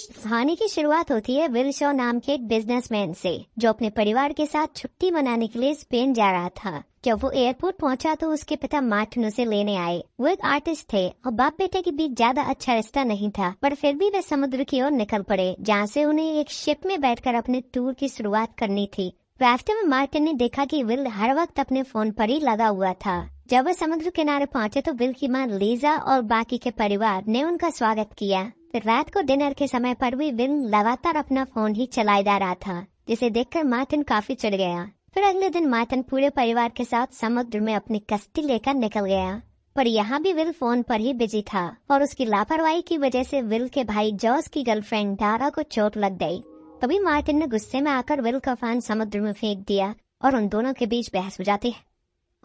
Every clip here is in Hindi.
कहानी की शुरुआत होती है विल शॉ नाम के एक बिजनेसमैन से, जो अपने परिवार के साथ छुट्टी मनाने के लिए स्पेन जा रहा था। जब वो एयरपोर्ट पहुंचा तो उसके पिता मार्टिन उसे लेने आए। वो एक आर्टिस्ट थे और बाप बेटे के बीच ज्यादा अच्छा रिश्ता नहीं था, पर फिर भी वे समुद्र की ओर निकल पड़े, जहाँ से उन्हें एक शिप में बैठकर अपने टूर की शुरुआत करनी थी। रास्ते में मार्टिन ने देखा कि विल हर वक्त अपने फोन पर ही लगा हुआ था। जब वे समुद्र किनारे पहुंचे तो विल की माँ लीजा और बाकी के परिवार ने उनका स्वागत किया। फिर रात को डिनर के समय पर भी विल लगातार अपना फोन ही चलाए जा रहा था, जिसे देखकर मार्टिन काफी चिढ़ गया। फिर अगले दिन मार्टिन पूरे परिवार के साथ समुद्र में अपनी कश्ती लेकर निकल गया, पर यहाँ भी विल फोन पर ही बिजी था और उसकी लापरवाही की वजह से विल के भाई जॉर्ज की गर्लफ्रेंड डारा को चोट लग गई। तभी मार्टिन ने गुस्से में आकर विल का फोन समुद्र में फेंक दिया और उन दोनों के बीच बहस हो जाती है।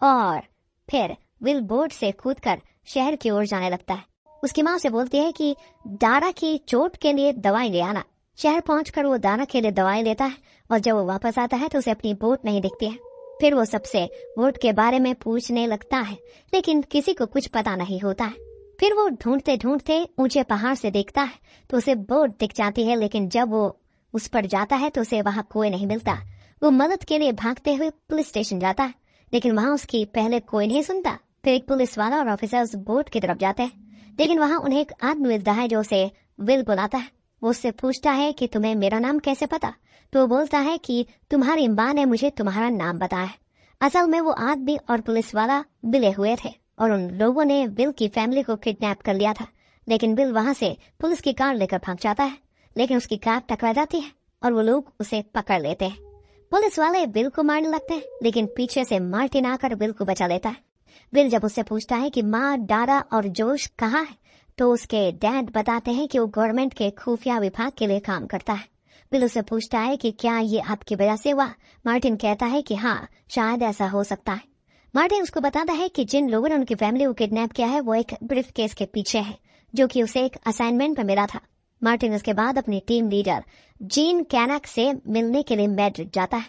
और फिर विल बोट से कूदकर शहर की ओर जाने लगता है। उसकी माँ से बोलती है कि डारा की चोट के लिए दवाई ले आना। शहर पहुंचकर वो डारा के लिए दवाई लेता है और जब वो वापस आता है तो उसे अपनी बोट नहीं दिखती है। फिर वो सबसे बोट के बारे में पूछने लगता है, लेकिन किसी को कुछ पता नहीं होता है। फिर वो ढूंढते ढूंढते ऊंचे पहाड़ से देखता है तो उसे बोट दिख जाती है, लेकिन जब वो उस पर जाता है तो उसे वहाँ कोई नहीं मिलता। वो मदद के लिए भागते हुए पुलिस स्टेशन जाता है, लेकिन वहाँ उसकी पहले कोई नहीं सुनता। फिर एक पुलिस वाला और ऑफिसर उस बोट की तरफ जाते हैं, लेकिन वहाँ उन्हें एक आदमी मिलता है जो उसे विल बुलाता है। वो उससे पूछता है कि तुम्हें मेरा नाम कैसे पता? तो वो बोलता है कि तुम्हारी माँ ने मुझे तुम्हारा नाम बताया। असल में वो आदमी और पुलिस वाला मिले हुए थे और उन लोगों ने विल की फैमिली को किडनैप कर लिया था। लेकिन विल वहाँ से पुलिस की कार लेकर भाग जाता है, लेकिन उसकी कार टकरा जाती है और वो लोग उसे पकड़ लेते हैं। पुलिस वाले विल को मारने लगते हैं, लेकिन पीछे से मार्टिन आकर विल को बचा लेता है। विल जब उससे पूछता है कि माँ, डारा और जोश कहाँ है, तो उसके डैड बताते हैं कि वो गवर्नमेंट के खुफिया विभाग के लिए काम करता है। विल उससे पूछता है कि क्या ये आपकी वजह से हुआ? मार्टिन कहता है कि हाँ, शायद ऐसा हो सकता है। मार्टिन उसको बताता है कि जिन लोगों ने उनकी फैमिली को किडनैप किया है वो एक ब्रीफ केस के पीछे है, जो कि उसे एक असाइनमेंट पर मिला था। मार्टिन उसके बाद अपनी टीम लीडर जीन कैनक से मिलने के लिए मैड्रिड जाता है,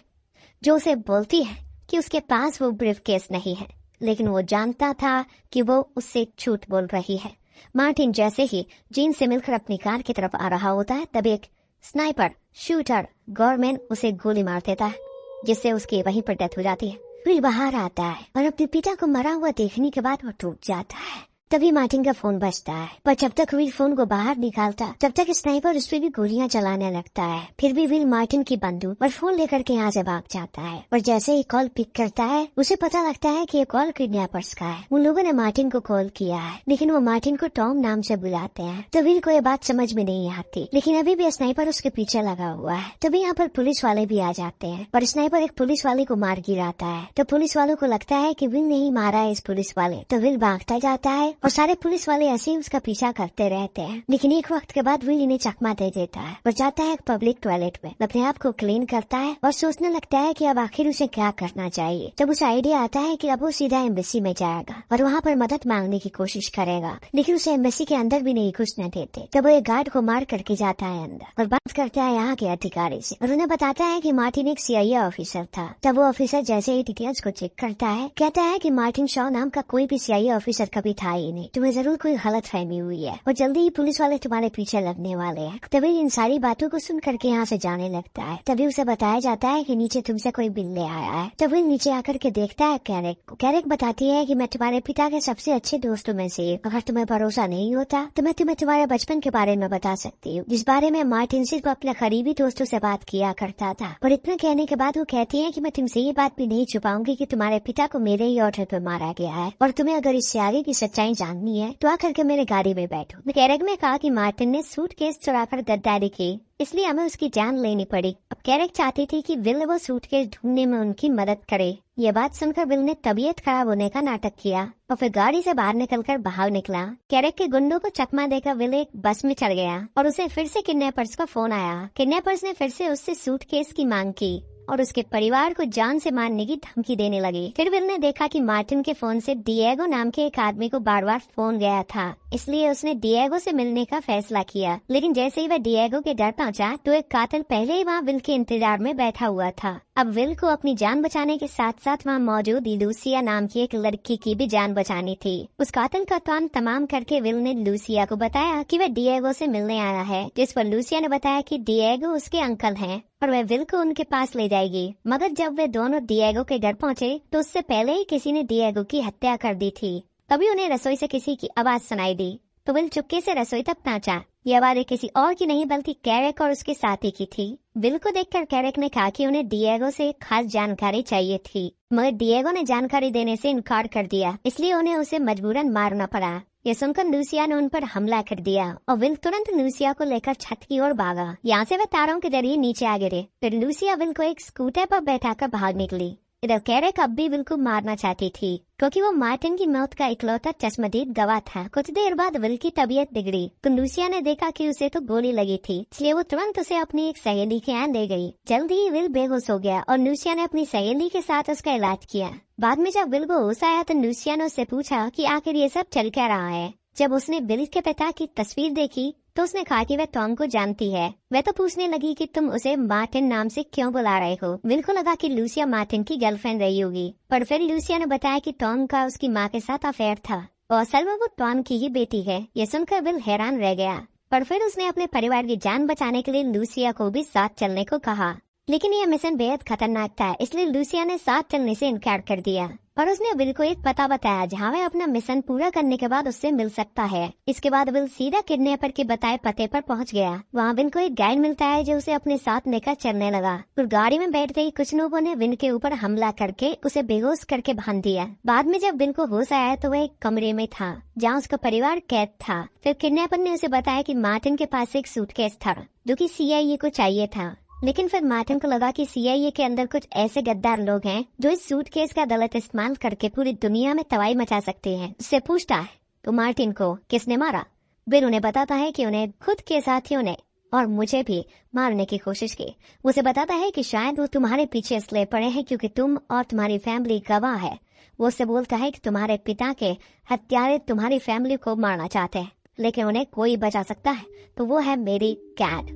जो उसे बोलती है कि उसके पास वो ब्रीफ केस नहीं है, लेकिन वो जानता था कि वो उससे झूठ बोल रही है। मार्टिन जैसे ही जीन से मिलकर अपनी कार की तरफ आ रहा होता है, तभी एक स्नाइपर शूटर गॉरमैन उसे गोली मार देता है, जिससे उसकी वहीं पर डेथ हो जाती है। फिर बाहर आता है और अपने पिता को मरा हुआ देखने के बाद वो टूट जाता है। तभी मार्टिन का फोन बजता है, पर जब तक विल फोन को बाहर निकालता तब तक स्नाइपर उस पर भी गोलियां चलाने लगता है। फिर भी विल मार्टिन की बंदूक और फोन लेकर के यहाँ से भाग जाता है और जैसे ही कॉल पिक करता है उसे पता लगता है कि ये कॉल किडनैपर्स का है। उन लोगों ने मार्टिन को कॉल किया है, लेकिन वो मार्टिन को टॉम नाम से बुलाते हैं। तो विल को ये बात समझ में नहीं आती, लेकिन अभी भी स्नाइपर उसके पीछे लगा हुआ है। तभी यहाँ पर पुलिस वाले भी आ जाते हैं और स्नाइपर एक पुलिस वाले को मार गिराता है। तो पुलिस वालों को लगता है कि विल ने ही मारा है इस पुलिस वाले। तो विल भागता जाता है और सारे पुलिस वाले ऐसे ही उसका पीछा करते रहते हैं, लेकिन एक वक्त के बाद विल इन्हें चकमा दे देता है और जाता है एक पब्लिक टॉयलेट में, अपने आप को क्लीन करता है और सोचने लगता है कि अब आखिर उसे क्या करना चाहिए। तब उसे आइडिया आता है कि अब वो सीधा एम्बेसी में जाएगा और वहाँ पर मदद मांगने की कोशिश करेगा, लेकिन उसे एम्बेसी के अंदर भी नहीं घुसने देते। तब वो एक गार्ड को मार करके जाता है अंदर और बात करता है यहाँ के अधिकारी से और उन्हें बताता है कि मार्टिन एक CIA ऑफिसर था। तब वो ऑफिसर जैसे ही डिटेल्स को चेक करता है, कहता है कि मार्टिन शॉ नाम का कोई भी CIA ऑफिसर कभी था ही नहीं, तुम्हें जरूर कोई गलत फहमी हुई है और जल्दी ही पुलिस वाले तुम्हारे पीछे लगने वाले हैं। तभी इन सारी बातों को सुन करके यहाँ से जाने लगता है। तभी उसे बताया जाता है कि नीचे तुमसे कोई बिल्ले आया है। तभी नीचे आकर के देखता है कैरेक को। कैरेक बताती है कि मैं तुम्हारे पिता के सबसे अच्छे दोस्तों में से, अगर तुम्हें भरोसा नहीं होता तो मैं तुम्हें तुम्हारे बचपन के बारे में बता सकती हूँ, जिस बारे में मार्टिन सिर्फ अपने करीबी दोस्तों से बात किया करता था। और इतना कहने के बाद वो कहती है कि मैं तुमसे ये बात भी नहीं छुपाऊंगी कि तुम्हारे पिता को मेरे ही ऑर्डर पर मारा गया है और तुम्हें अगर इससे आगे की सच्चाई जाननी है तो आकर के मेरे गाड़ी में बैठो। कैरेक ने कहा कि मार्टिन ने सूटकेस चुराकर गद्दारी की, इसलिए हमें उसकी जान लेनी पड़ी। अब कैरेक चाहती थी कि विल वो सूटकेस ढूंढने में उनकी मदद करे। ये बात सुनकर विल ने तबीयत खराब होने का नाटक किया और फिर गाड़ी से बाहर निकलकर बाहर निकला। कैरेक के गुंडों को चकमा देकर विल एक बस में चढ़ गया और उसे फिर से किडनैपर्स का फोन आया। किडनैपर्स ने फिर से उससे सूटकेस की मांग की और उसके परिवार को जान से मारने की धमकी देने लगी। फिर विल ने देखा कि मार्टिन के फोन से डिएगो नाम के एक आदमी को बार बार फोन गया था, इसलिए उसने डिएगो से मिलने का फैसला किया। लेकिन जैसे ही वह डिएगो के घर पहुंचा तो एक कातिल पहले ही वहाँ विल के इंतजार में बैठा हुआ था। अब विल को अपनी जान बचाने के साथ साथ वहाँ मौजूद लूसिया नाम की एक लड़की की भी जान बचानी थी। उस कातिल का काम तमाम करके विल ने लूसिया को बताया कि वह डिएगो से मिलने आया है, जिस पर लूसिया ने बताया कि डिएगो उसके अंकल हैं और वह विल को उनके पास ले जाएगी। मगर जब वे दोनों डिएगो के घर पहुँचे तो उससे पहले ही किसी ने डिएगो की हत्या कर दी थी। तभी उन्हें रसोई से किसी की आवाज सुनाई दी तो विल चुपके से रसोई तक पहुंचा। ये आवाज किसी और की नहीं बल्कि कैरेक और उसके साथी की थी। विल को देखकर कैरेक ने कहा कि उन्हें डिएगो से खास जानकारी चाहिए थी, मगर डिएगो ने जानकारी देने से इनकार कर दिया, इसलिए उन्हें उसे मजबूरन मारना पड़ा। ये सुनकर लूसिया ने उन पर हमला कर दिया और विल तुरंत लूसिया को लेकर छत की ओर भागा। यहाँ से वह तारों के जरिए नीचे आ गिरे। फिर लूसिया विल को एक स्कूटर पर बैठाकर भाग निकली। इधर कैरेक अब भी विल को मारना चाहती थी, क्योंकि वो मार्टिन की मौत का इकलौता चश्मदीद गवाह था। कुछ देर बाद विल की तबीयत बिगड़ी तो लूसिया ने देखा कि उसे तो गोली लगी थी, इसलिए वो तुरंत उसे अपनी एक सहेली के यहाँ ले गई। जल्द ही विल बेहोश हो गया और लूसिया ने अपनी सहेली के साथ उसका इलाज किया। बाद में जब विल को होश आया तो लूसिया ने उससे पूछा कि आखिर ये सब चल क्या रहा है। जब उसने विल के पिता की तस्वीर देखी तो उसने कहा कि वह टॉम को जानती है। वह तो पूछने लगी कि तुम उसे मार्टिन नाम से क्यों बुला रहे हो। विल को लगा कि लूसिया मार्टिन की गर्लफ्रेंड रही होगी, पर फिर लूसिया ने बताया कि टॉम का उसकी माँ के साथ अफेयर था और असल में वो टॉम की ही बेटी है। ये सुनकर विल हैरान रह गया, पर फिर उसने अपने परिवार की जान बचाने के लिए लूसिया को भी साथ चलने को कहा। लेकिन यह मिशन बेहद खतरनाक था, इसलिए लूसिया ने साथ चलने से इनकार कर दिया। पर उसने विल को एक पता बताया जहाँ वह अपना मिशन पूरा करने के बाद उससे मिल सकता है। इसके बाद विल सीधा किडनैपर के बताए पते पर पहुँच गया। वहाँ विल को एक गाइड मिलता है जो उसे अपने साथ लेकर चलने लगा। और गाड़ी में बैठते ही कुछ लोगों ने विल के ऊपर हमला करके उसे बेहोश करके बांध दिया। बाद में जब विल को होश आया तो वह एक कमरे में था जहाँ उसका परिवार कैद था। फिर किडनैपर ने उसे बताया कि मार्टिन के पास एक सूटकेस था जो कि CIA को चाहिए था। लेकिन फिर मार्टिन को लगा कि CIA के अंदर कुछ ऐसे गद्दार लोग हैं जो इस सूटकेस का गलत इस्तेमाल करके पूरी दुनिया में तबाही मचा सकते हैं। उससे पूछता है तो मार्टिन को किसने मारा। विल उन्हें बताता है कि उन्हें खुद के साथियों ने और मुझे भी मारने की कोशिश की। उसे बताता है कि शायद वो तुम्हारे पीछे इसलिए पड़े हैं क्योंकि तुम और तुम्हारी फैमिली गवाह है। वो उससे बोलता है कि तुम्हारे पिता के हत्यारे तुम्हारी फैमिली को मारना चाहते हैं, लेकिन उन्हें कोई बचा सकता है तो वो है मेरी कैट।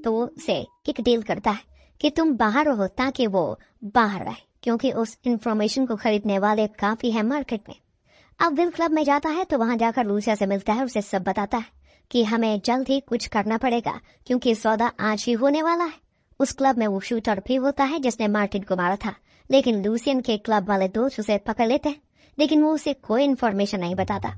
तो वो से एक डील करता है कि तुम बाहर रहो ताकि वो बाहर रहे, क्योंकि उस इंफॉर्मेशन को खरीदने वाले काफी है मार्केट में। अब विल क्लब में जाता है तो वहाँ जाकर लूसिया से मिलता है। उसे सब बताता है कि हमें जल्द ही कुछ करना पड़ेगा क्योंकि सौदा आज ही होने वाला है। उस क्लब में वो शूटर भी होता है जिसने मार्टिन को मारा था, लेकिन लूसियन के क्लब वाले दोस्त उसे पकड़ लेते हैं, लेकिन वो उसे कोई इन्फॉर्मेशन नहीं बताता।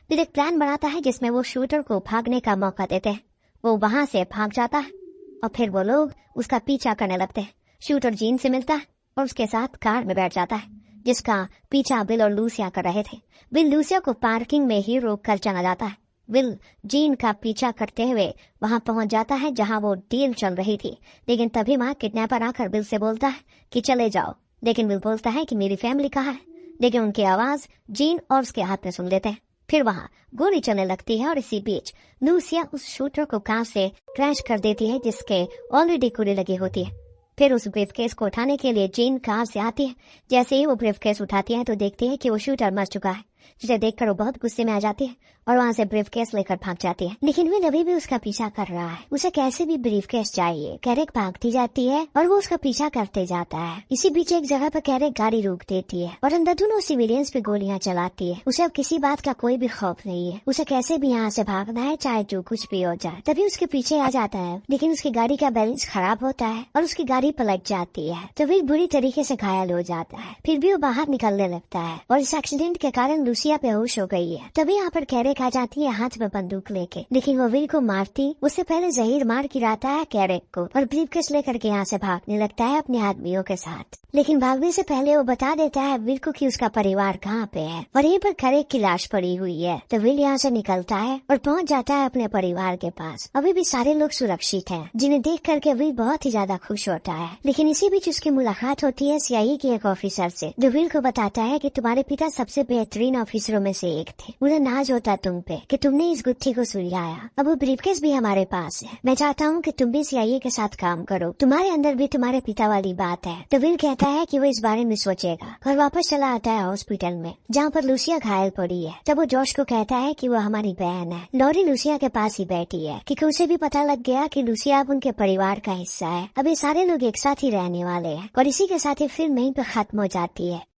फिर एक प्लान बनाता है जिसमें वो शूटर को भागने का मौका देते हैं। वो वहाँ से भाग जाता है और फिर वो लोग उसका पीछा करने लगते हैं। शूटर जीन से मिलता है और उसके साथ कार में बैठ जाता है जिसका पीछा विल और लूसिया कर रहे थे। विल लूसिया को पार्किंग में ही रोक कर चला जाता है। विल जीन का पीछा करते हुए वहां पहुंच जाता है जहां वो डील चल रही थी, लेकिन तभी वहां किडनैपर आकर विल से बोलता है कि चले जाओ। लेकिन विल बोलता है कि मेरी फैमिली कहाँ है, लेकिन उनकी आवाज जीन और उसके हाथ में सुन लेते हैं। फिर वहाँ गोली चलने लगती है और इसी बीच लूसिया उस शूटर को कार से क्रैश कर देती है जिसके ऑलरेडी गोली लगी होती है। फिर उस ब्रीफकेस को उठाने के लिए जीन कार से आती है। जैसे ही वो ब्रीफकेस उठाती है तो देखती है कि वो शूटर मर चुका है, जिसे देखकर वो बहुत गुस्से में आ जाती है और वहाँ से ब्रीफकेस लेकर भाग जाती है। लेकिन विल अभी भी उसका पीछा कर रहा है। उसे कैसे भी ब्रीफकेस चाहिए। कैरेक भागती जाती है और वो उसका पीछा करते जाता है। इसी बीच एक जगह पर कैरेक गाड़ी रोक देती है और अंधाधुन सिविलियंस पे गोलियां चलाती है। उसे अब किसी बात का कोई भी खौफ नहीं है। उसे कैसे भी यहाँ से भागना है, चाहे जो कुछ भी हो जाए। तभी उसके पीछे आ जाता है, लेकिन उसकी गाड़ी का बैलेंस खराब होता है और उसकी गाड़ी पलट जाती है। तो विल बुरी तरीके से घायल हो जाता है। फिर भी वो बाहर निकलने लगता है और इस एक्सीडेंट के कारण लूसिया बेहोश हो गई है। तभी यहाँ पर कैरेक आ जाती है हाथ में बंदूक लेके, लेकिन वो विल को मारती उससे पहले जहीर मार गिराता है कैरेक को और ब्रीफकेस लेकर के यहाँ से भागने लगता है अपने आदमियों के साथ। लेकिन भागने से पहले वो बता देता है विल को कि उसका परिवार कहाँ पे है और यहीं पर कैरेक की लाश पड़ी हुई है। तो विल यहाँ से निकलता है और पहुँच जाता है अपने परिवार के पास। अभी भी सारे लोग सुरक्षित हैं, जिन्हें देख करके विल बहुत ही ज्यादा खुश होता है। लेकिन इसी बीच उसकी मुलाकात होती है CIA के एक ऑफिसर से, जो विल को बताता है कि तुम्हारे पिता सबसे बेहतरीन ऑफिसरों में से एक थे। मुझे नाज होता तुम पे कि तुमने इस गुत्थी को सुलझाया। अब वो ब्रीफकेस भी हमारे पास है। मैं चाहता हूँ कि तुम भी CIA के साथ काम करो। तुम्हारे अंदर भी तुम्हारे पिता वाली बात है। तो विल कहता है कि वो इस बारे में सोचेगा और वापस चला आता है हॉस्पिटल में, जहाँ पर लूसिया घायल पड़ी है। तब वो जॉश को कहता है कि वो हमारी बहन है। लॉरी लूसिया के पास ही बैठी है क्योंकि उसे भी पता लग गया कि लूसिया अब उनके परिवार का हिस्सा है। अब ये सारे लोग एक साथ ही रहने वाले हैं और इसी के साथ ही फिल्म यहीं पे खत्म हो जाती है।